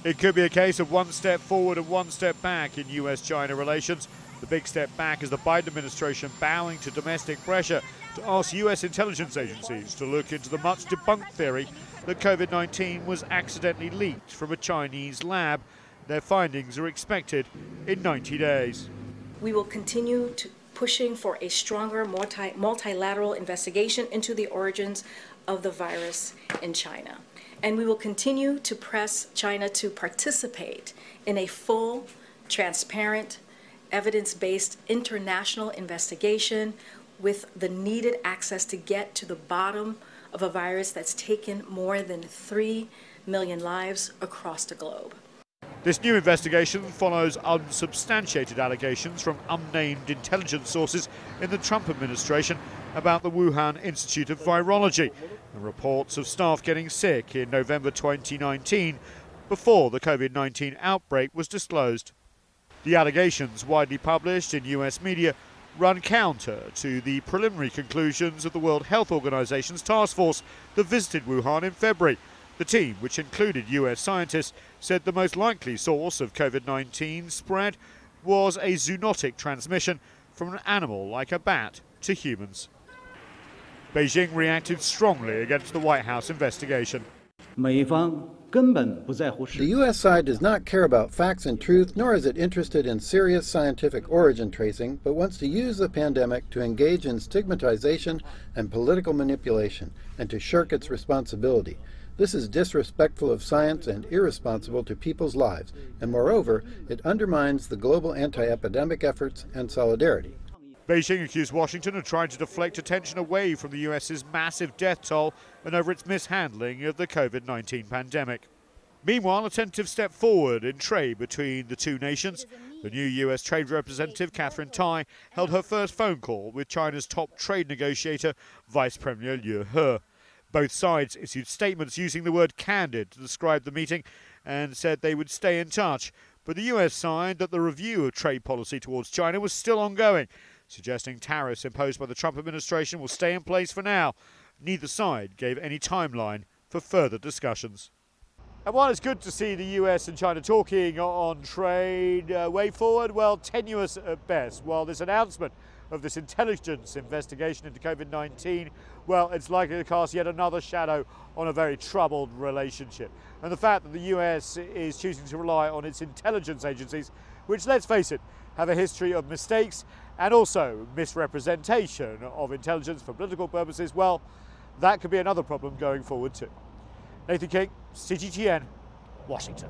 It could be a case of one step forward and one step back in US-China relations. The big step back is the Biden administration bowing to domestic pressure to ask US intelligence agencies to look into the much debunked theory that COVID-19 was accidentally leaked from a Chinese lab. Their findings are expected in 90 days. We will continue pushing for a stronger multilateral investigation into the origins of the virus in China. And we will continue to press China to participate in a full, transparent, evidence-based international investigation with the needed access to get to the bottom of a virus that's taken more than 3 million lives across the globe. This new investigation follows unsubstantiated allegations from unnamed intelligence sources in the Trump administration about the Wuhan Institute of Virology and reports of staff getting sick in November 2019 before the COVID-19 outbreak was disclosed. The allegations, widely published in US media, run counter to the preliminary conclusions of the World Health Organization's task force that visited Wuhan in February. The team, which included US scientists, said the most likely source of COVID-19 spread was a zoonotic transmission from an animal like a bat to humans. Beijing reacted strongly against the White House investigation. The U.S. side does not care about facts and truth, nor is it interested in serious scientific origin tracing, but wants to use the pandemic to engage in stigmatization and political manipulation, and to shirk its responsibility. This is disrespectful of science and irresponsible to people's lives, and moreover, it undermines the global anti-epidemic efforts and solidarity. Beijing accused Washington of trying to deflect attention away from the US's massive death toll and over its mishandling of the COVID-19 pandemic. Meanwhile, a tentative step forward in trade between the two nations. The new US Trade Representative, Catherine Tai, held her first phone call with China's top trade negotiator, Vice Premier Liu He. Both sides issued statements using the word candid to describe the meeting and said they would stay in touch. But the US signed that the review of trade policy towards China was still ongoing, suggesting tariffs imposed by the Trump administration will stay in place for now. Neither side gave any timeline for further discussions. And while it's good to see the US and China talking on trade, way forward, well, tenuous at best. While this announcement of this intelligence investigation into COVID-19, well, it's likely to cast yet another shadow on a very troubled relationship. And the fact that the US is choosing to rely on its intelligence agencies, which, let's face it, have a history of mistakes and also misrepresentation of intelligence for political purposes, well, that could be another problem going forward too. Nathan King, CGTN, Washington.